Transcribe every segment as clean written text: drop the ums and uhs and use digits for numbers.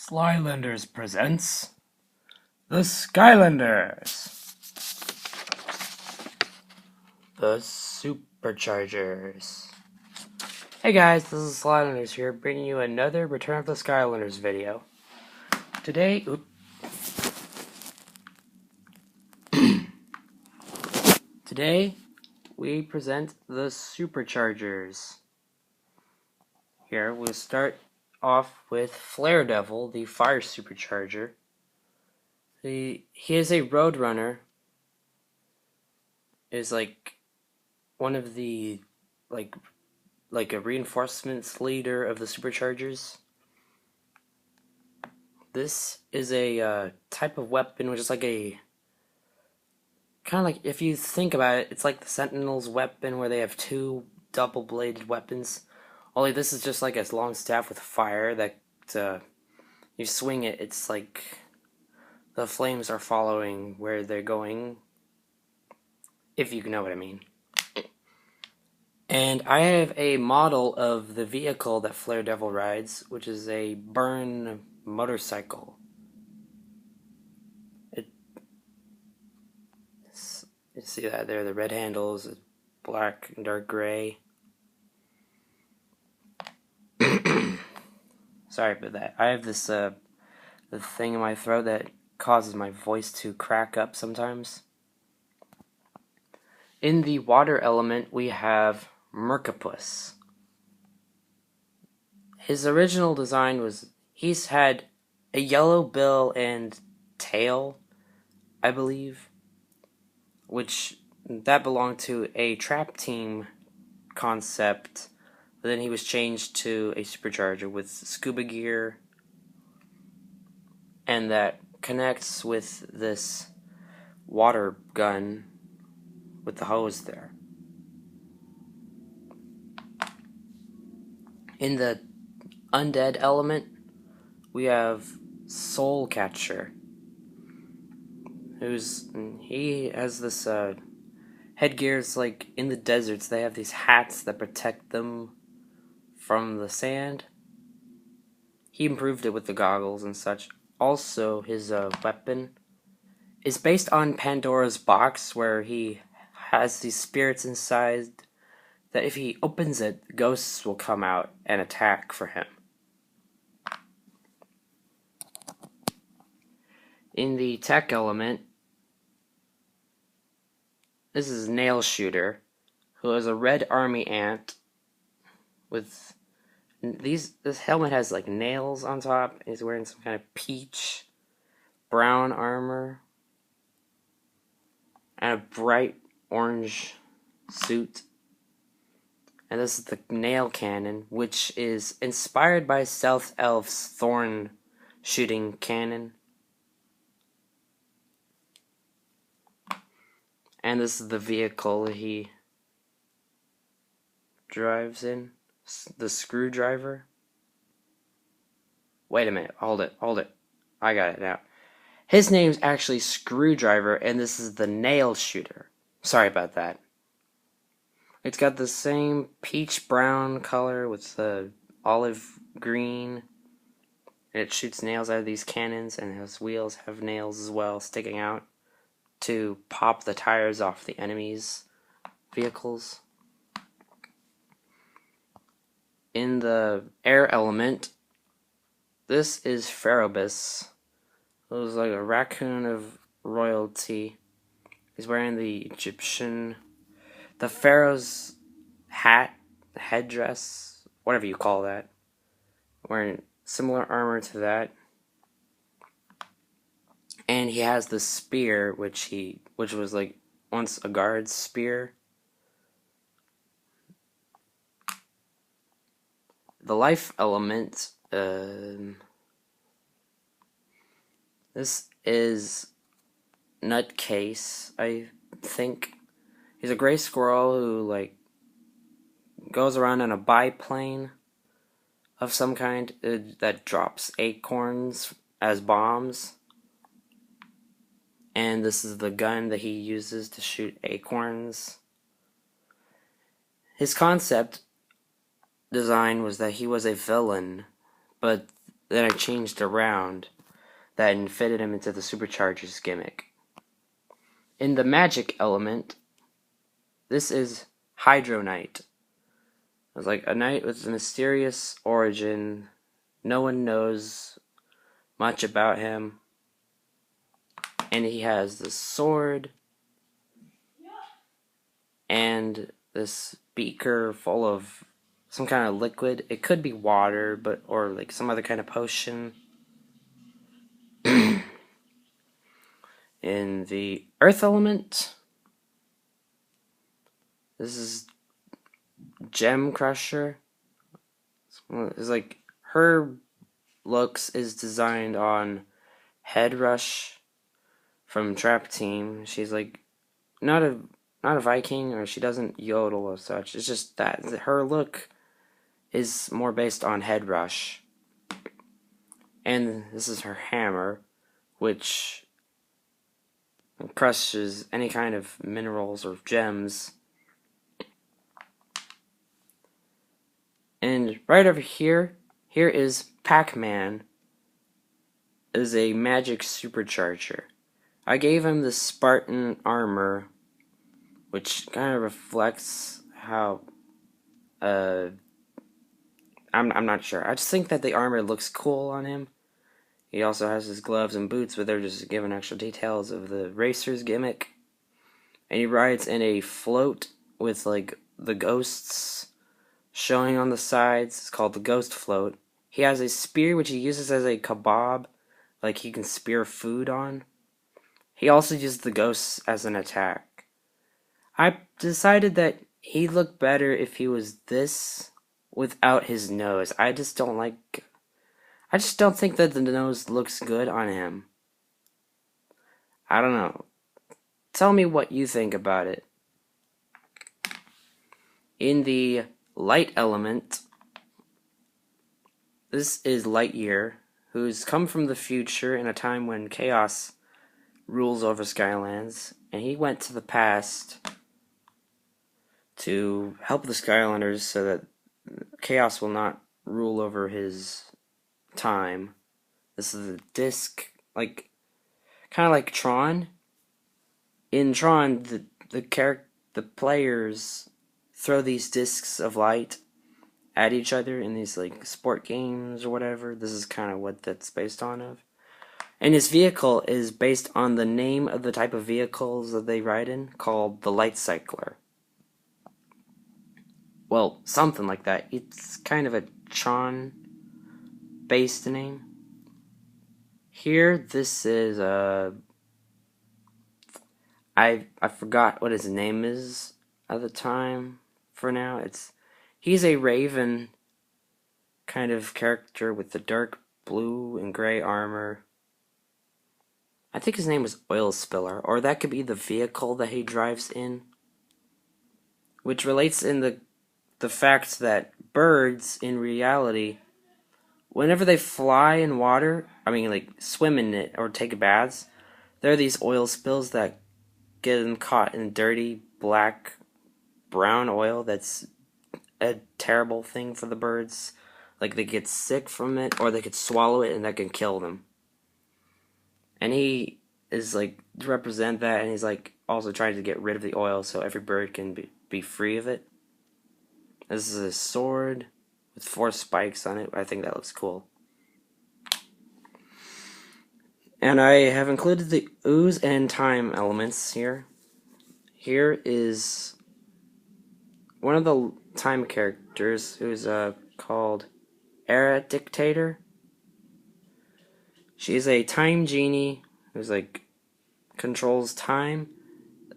Skylanders presents the Skylanders, the Superchargers. Hey guys, this is Skylanders here, bringing you another Return of the Skylanders video. Today, we present the Superchargers. Here, we'll start off with Flare Devil, the Fire Supercharger. He is a Roadrunner. Is like one of the like a reinforcements leader of the Superchargers. This is a type of weapon which is like a kind of like, if you think about it, it's like the Sentinel's weapon where they have two double-bladed weapons. Only this is just like a long staff with fire that you swing it. It's like the flames are following where they're going, if you know what I mean. And I have a model of the vehicle that Flare Devil rides, which is a burn motorcycle. You see that there, the red handles, black and dark gray. Sorry about that. I have this the thing in my throat that causes my voice to crack up sometimes. In the water element, we have Mercapus. His original design was, he's had a yellow bill and tail, I believe, which that belonged to a trap team concept. But then he was changed to a supercharger with scuba gear, and that connects with this water gun with the hose there. In the undead element, we have Soul Catcher. He has this headgears, like in the deserts they have these hats that protect them from the sand. He improved it with the goggles and such. Also, his weapon is based on Pandora's box, where he has these spirits inside that if he opens it, ghosts will come out and attack for him. In the tech element, this is Nail Shooter, who is a red army ant with this helmet has like nails on top. He's wearing some kind of peach brown armor and a bright orange suit. And this is the nail cannon, which is inspired by Stealth Elf's thorn shooting cannon. And this is the vehicle he drives in, the screwdriver. Wait a minute, hold it. I got it now. His name's actually Screwdriver, and this is the Nail Shooter. Sorry about that. It's got the same peach brown color with the olive green. And it shoots nails out of these cannons, and his wheels have nails as well sticking out to pop the tires off the enemies' vehicles. In the air element, this is Ferobus. It was like a raccoon of royalty. He's wearing the pharaoh's hat, headdress, whatever you call that. Wearing similar armor to that. And he has the spear, which was like once a guard's spear. The life element, this is Nutcase, I think. He's a gray squirrel who like goes around in a biplane of some kind that drops acorns as bombs. And this is the gun that he uses to shoot acorns. His concept design was that he was a villain, but that I changed around that fitted him into the Superchargers gimmick. In the magic element, this is Hydro Knight. It's like a knight with a mysterious origin. No one knows much about him. And he has this sword and this beaker full of some kind of liquid. It could be water, or like some other kind of potion. In the earth element, this is Gem Crusher. It's like her looks is designed on Head Rush from Trap Team. She's like not a Viking, or she doesn't yodel or such. It's just that her look is more based on Head Rush. And this is her hammer, which crushes any kind of minerals or gems. And right over here is Pac-Man. Is a magic supercharger. I gave him the Spartan armor, which kind of reflects how I'm not sure. I just think that the armor looks cool on him. He also has his gloves and boots, but they're just giving extra details of the racer's gimmick. And he rides in a float with like the ghosts showing on the sides. It's called the ghost float. He has a spear which he uses as a kebab, like he can spear food on. He also uses the ghosts as an attack. I decided that he'd look better if he was this without his nose. I just don't think that the nose looks good on him. I don't know. Tell me what you think about it. In the light element, this is Lightyear, who's come from the future in a time when chaos rules over Skylands, and he went to the past to help the Skylanders so that chaos will not rule over his time. This is a disc, like kind of like Tron. In Tron, the players throw these discs of light at each other in these like sport games or whatever. This is kind of what that's based on of. And his vehicle is based on the name of the type of vehicles that they ride in, called the Light Cycler. Well, something like that. It's kind of a Tron-based name. Here, this is I forgot what his name is at the time. For now, he's a raven kind of character with the dark blue and gray armor. I think his name was Oil Spiller, or that could be the vehicle that he drives in, which relates in the fact that birds, in reality, whenever they fly in water, like swim in it or take baths, there are these oil spills that get them caught in dirty, black, brown oil. That's a terrible thing for the birds. Like, they get sick from it, or they could swallow it and that can kill them. And he is like to represent that, and he's like also trying to get rid of the oil so every bird can be free of it. This is a sword with 4 spikes on it. I think that looks cool. And I have included the ooze and time elements here. Here is one of the time characters who's called Era Dictator. She's a time genie who's like controls time.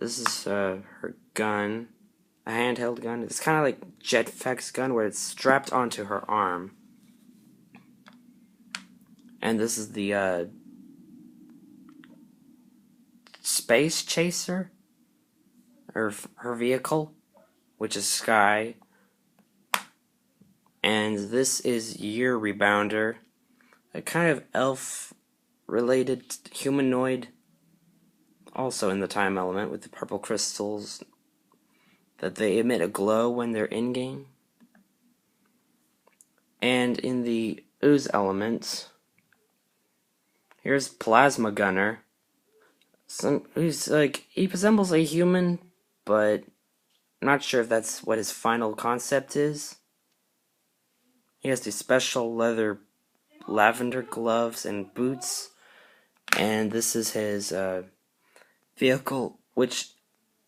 This is her gun, a handheld gun. It's kind of like Jetpack's gun, where it's strapped onto her arm. And this is the Space Chaser, her vehicle, which is Sky. And this is Year Rebounder, a kind of elf-related humanoid, also in the time element, with the purple crystals that they emit a glow when they're in-game. And in the ooze elements. Here's Plasma Gunner. Who's like, he resembles a human, but I'm not sure if that's what his final concept is. He has these special leather lavender gloves and boots, and this is his vehicle, which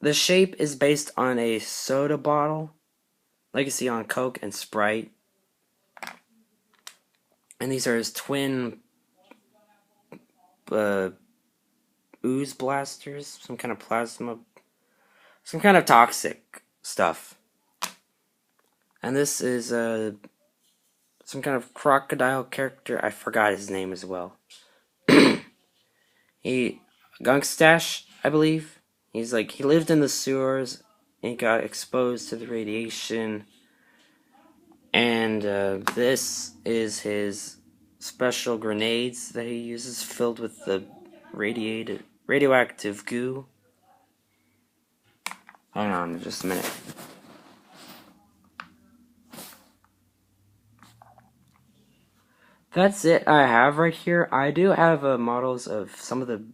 the shape is based on a soda bottle, like you see on Coke and Sprite. And these are his twin ooze blasters, some kind of plasma, some kind of toxic stuff. And this is some kind of crocodile character. I forgot his name as well. Gunkstash, I believe. He's like, he lived in the sewers and he got exposed to the radiation. And this is his special grenades that he uses, filled with the radioactive goo. Hang on just a minute. That's it I have right here. I do have models of some of the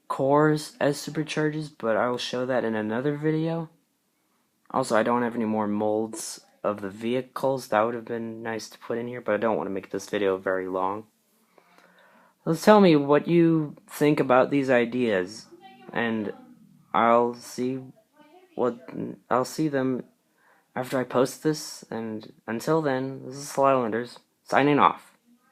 cores as Superchargers, but I will show that in another video. Also, I don't have any more molds of the vehicles. That would have been nice to put in here, but I don't want to make this video very long. Let's tell me what you think about these ideas, and I'll see them after I post this. And until then, this is Skylanders signing off.